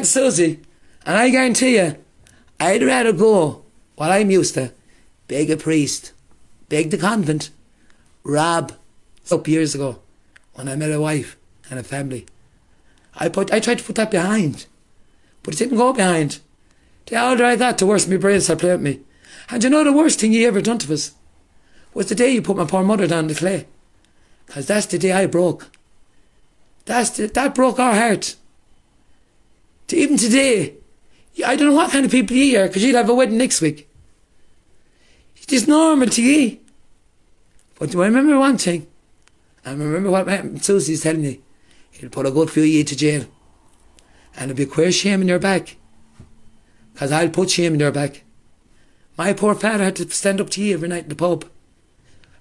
Susie, and I guarantee you, I'd rather go what I'm used to, beg a priest, beg the convent, rob up years ago when I met a wife and a family. I tried to put that behind, but it didn't go behind. The older I got, the worse my brain started playing with me. And you know the worst thing you ever done to us was the day you put my poor mother down the clay. Because that's the day I broke. That broke our heart. Even today, I don't know what kind of people you are, because you'll have a wedding next week. It's normal to you. But do I remember one thing? I remember what Susie's telling me. He'll put a good few of you to jail. And it'll be queer shame in your back. Because I'll put shame in your back. My poor father had to stand up to you every night in the pub.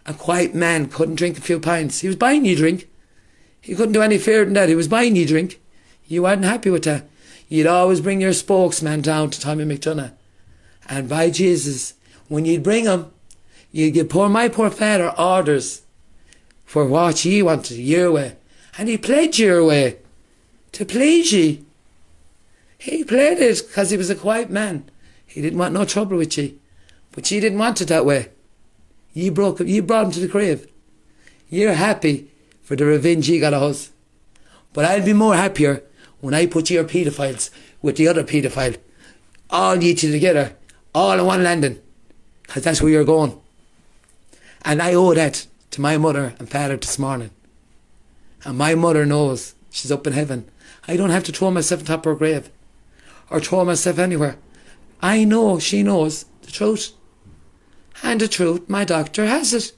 A quiet man, couldn't drink a few pints. He was buying you drink. He couldn't do any fairer than that. He was buying you drink. You weren't happy with that. You'd always bring your spokesman down to Tommy McDonough. And by Jesus, when you'd bring him, you'd give my poor father orders for what ye wanted, your way. And he played your way to please ye. He played it because he was a quiet man. He didn't want no trouble with ye. But ye didn't want it that way. You brought him to the grave. You're happy for the revenge you got of us. But I'll be more happier when I put your paedophiles with the other paedophile. All ye two together. All in one landing. Because that's where you're going. And I owe that to my mother and father this morning. And my mother knows. She's up in heaven. I don't have to throw myself on top of her grave. Or throw myself anywhere. I know she knows the truth. And the truth, my doctor has it.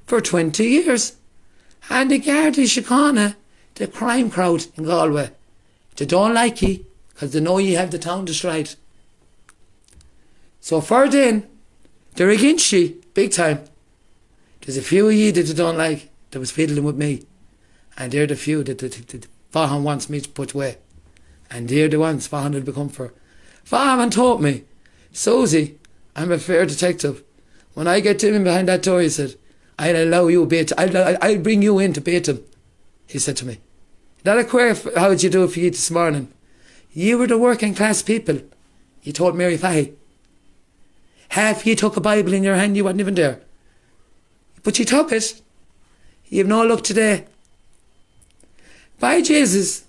For 20 years. And the Gardaí Síochána, the crime crowd in Galway, they don't like ye because they know ye have the town destroyed. So for then, they're against ye, big time. There's a few of ye that they don't like, that was fiddling with me. And they're the few that Vaughan wants me to put away. And they're the ones Vaughan will become for. Vaughan taught me, Susie, I'm a fair detective. When I get to him behind that door, he said, I'll allow you a bait. I'll bring you in to bait him, he said to me. Not a queer how did you do it for you this morning. You were the working class people, he told Mary Fahy. Half you took a Bible in your hand, you wasn't even there. But you took it. You have no luck today. By Jesus,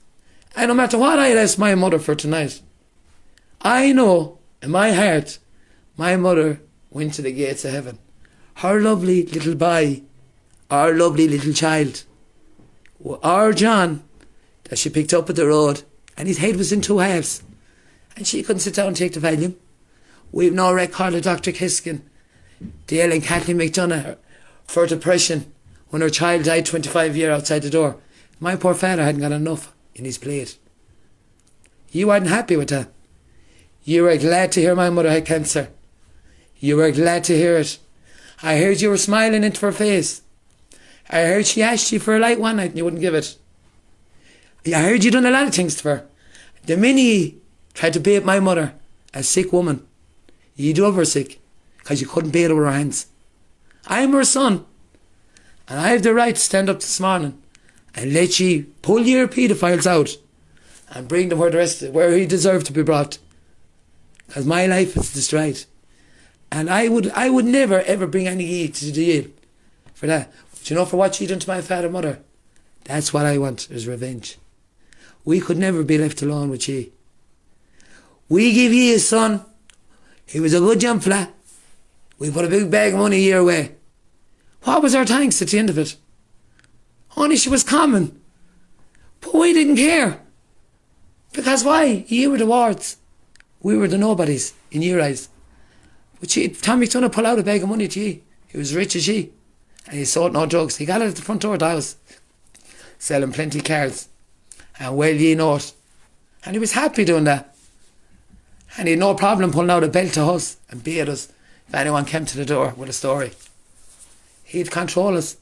and no matter what I'd ask my mother for tonight, I know in my heart, my mother went to the gates of heaven. Her lovely little boy, our lovely little child, our John, that she picked up at the road, and his head was in two halves, and she couldn't sit down and take the Valium. We've no record of Dr. Kiskin, Dale and Kathleen McDonaghs, for depression when her child died 25 years outside the door. My poor father hadn't got enough in his plate. You weren't happy with that. You were glad to hear my mother had cancer. You were glad to hear it. I heard you were smiling into her face. I heard she asked you for a light one night and you wouldn't give it. I heard you done a lot of things to her. The minute you tried to bait my mother, a sick woman, you drove her sick because you couldn't bait her with her hands. I'm her son, and I have the right to stand up this morning and let you pull your paedophiles out and bring them where he deserved to be brought. Because my life is destroyed. And I would never ever bring any ye to the jail for that. But you know, for what you done to my father and mother, that's what I want, is revenge. We could never be left alone with ye. We give ye a son. He was a good young fella. We put a big bag of money your way. What was our thanks at the end of it? Only she was common. But we didn't care. Because why? You were the wards. We were the nobodies in your eyes. But Tommy McDonough pulled out a bag of money to ye. He was rich as ye. And he sold no drugs. He got it at the front door of the house, selling plenty of cards. And well ye know it. And he was happy doing that. And he had no problem pulling out a belt to us and beat us if anyone came to the door with a story. He'd control us.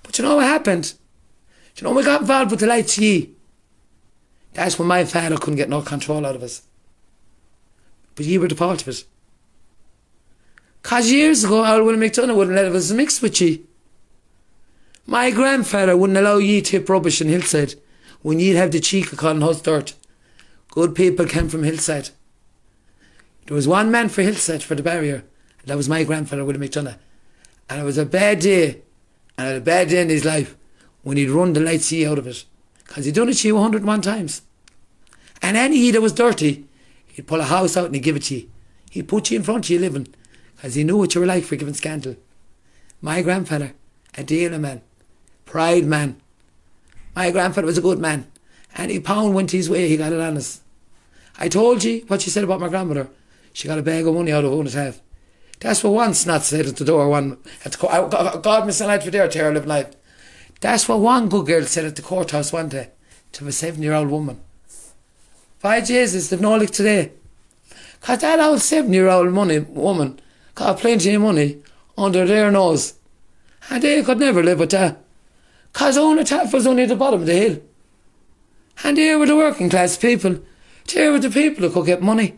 But you know what happened? You know, we got involved with the lights ye. That's when my father couldn't get no control out of us. But ye were the part of it. 'Cause years ago, old William McDonough wouldn't let us mix with ye. My grandfather wouldn't allow ye to tip rubbish in Hillside when ye'd have the cheek of calling us dirt. Good people came from Hillside. There was one man for Hillside, for the barrier. That was my grandfather, Willie McDonough. And it was a bad day, and a bad day in his life, when he'd run the light sea out of it. Because he'd done it to you 101 times. And any ye that was dirty, he'd pull a house out and he'd give it to you. He'd put you in front of you living, because he knew what you were like for giving scandal. My grandfather, a dealer man, pride man. My grandfather was a good man. Any pound went his way, he got it honest. I told you what she said about my grandmother. She got a bag of money out of 1.5. That's what one snot said at the door. One at the court. God, Miss Light for their terror living life. That's what one good girl said at the courthouse one day to a 7-year-old woman. By Jesus, they've no lick today. Because that old 7-year-old woman got plenty of money under their nose. And they could never live with that. Because Onataf was only at the bottom of the hill. And they were the working class people. They were the people who could get money.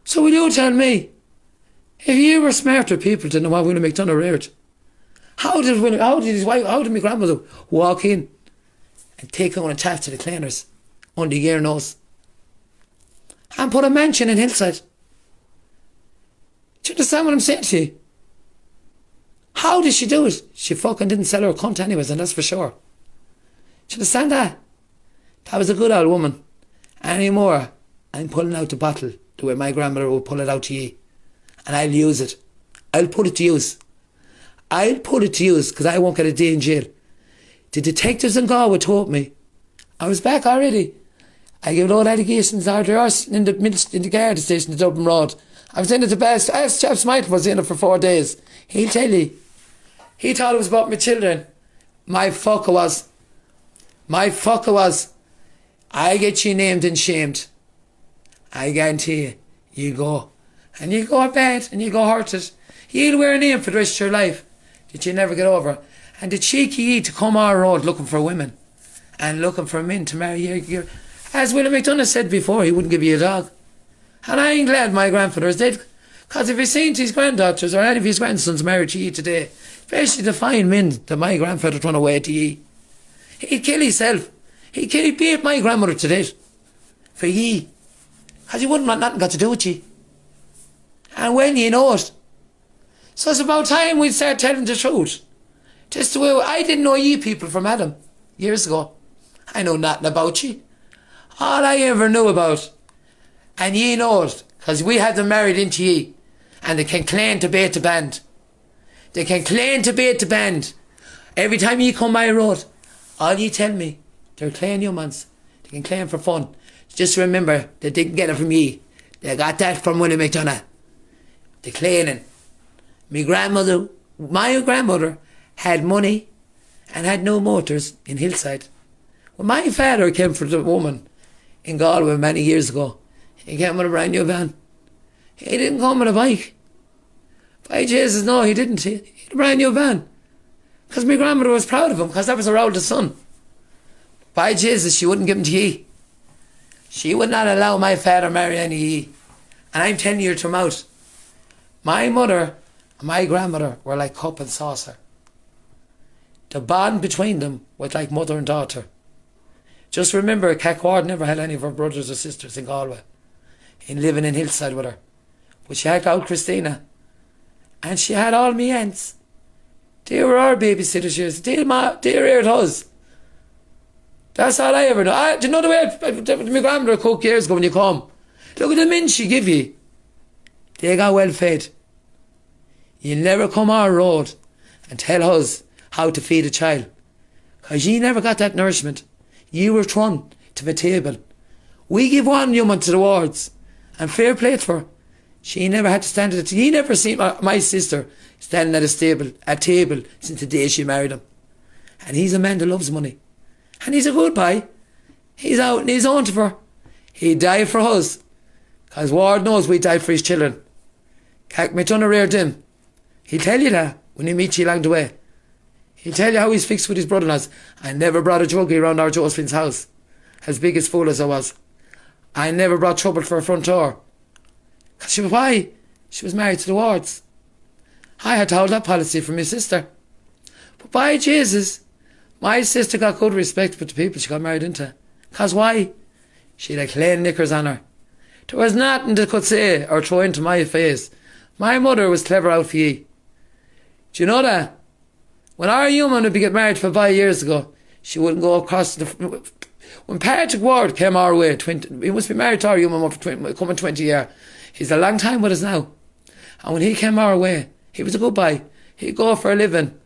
So will you tell me, if you were smarter people than what Willie McDonough reared, how did my grandmother walk in and take on a chat to the cleaners under your nose and put a mansion in Hillside? Do you understand what I'm saying to you? How did she do it? She fucking didn't sell her cunt anyways, and that's for sure. Do you understand that? That was a good old woman. Anymore, I'm pulling out the bottle the way my grandmother would pull it out to you. And I'll use it. I'll put it to use. I'll put it to use because I won't get a day in jail. The detectives in Galway told me I was back already. I gave all allegations out there in the guard station, the Dublin Road. I was in at the best. I asked Chaps Michael was in it for 4 days. He'll tell you. He thought it was about my children. My fucker was. I get you named and shamed. I guarantee you, you go. And you go bad and you go hurted. You'll wear a name for the rest of your life that you never get over. And the cheeky ye to come our road looking for women and looking for men to marry you. As Willie McDonough said before, he wouldn't give you a dog. And I ain't glad my grandfather is dead. Because if he's seen his granddaughters or any of his grandsons married to ye today, especially the fine men that my grandfather run away to ye, he'd kill himself. He'd beat my grandmother to death for ye. Because he wouldn't want nothing got to do with ye. And when you know it. So it's about time we start telling the truth. Just the way I didn't know ye people from Adam years ago. I know nothing about ye. All I ever knew about, and ye know it, because we had them married into ye, and they can claim to bait the band. They can claim to bait the band. Every time ye come by a road, all ye tell me, they're claiming humans. They can claim for fun. Just remember, they didn't get it from ye. They got that from Willie McDonough. The claiming. My grandmother had money and had no motors in Hillside. When my father came for the woman in Galway many years ago, he came with a brand new van. He didn't come with a bike. By Jesus, no, he didn't. He had a brand new van. Because my grandmother was proud of him, because that was her oldest son. By Jesus, she wouldn't give him to ye. She would not allow my father marry any of ye. And I'm telling you to out. My mother and my grandmother were like cup and saucer. The bond between them was like mother and daughter. Just remember, Cathward never had any of her brothers or sisters in Galway, in living in Hillside with her. But she had out Christina. And she had all me aunts. They were our babysitters years. They reared us. That's all I ever know. Do you know the way my grandmother cooked years ago when you come? Look at the men she give you. They got well fed. You'll never come our road and tell us how to feed a child. Because you never got that nourishment. You were thrown to the table. We give one woman to the wards. And fair play to her. She never had to stand at it. You never seen my sister standing at a table since the day she married him. And he's a man that loves money. And he's a good boy. He's out and he's on to her. He died for us. Because Ward knows we died for his children. McDonough reared him. He'll tell you that when he meets you along the way. He'll tell you how he's fixed with his brother-in-laws. I never brought a druggie around our Josephine's house. As big as fool as I was. I never brought trouble for her front door. Why? She was married to the Wards. I had to hold that policy from my sister. But by Jesus, my sister got good respect with the people she got married into. Because why? She had clean knickers on her. There was nothing they could say or throw into my face. My mother was clever out for ye. Do you know that? When our human would be get married for 5 years ago, she wouldn't go across the... When Patrick Ward came our way, he must be married to our human for coming 20 years. He's a long time with us now. And when he came our way, he was a good boy. He'd go for a living.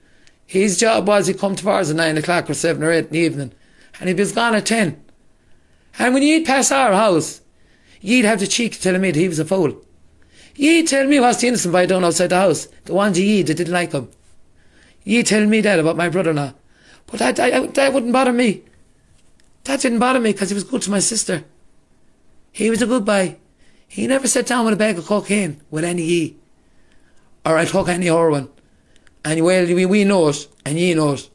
His job was he'd come to ours at 9 o'clock or 7 or 8 in the evening. And he was gone at 10. And when you'd pass our house, you'd have the cheek to tell me that he was a fool. You'd tell me what's the innocent boy done outside the house. The ones you that didn't like him. You'd tell me that about my brother-in-law. But that wouldn't bother me. That didn't bother me because he was good to my sister. He was a good boy. He never sat down with a bag of cocaine with any ye. Or I took any heroin. And well, we know it, and ye know it.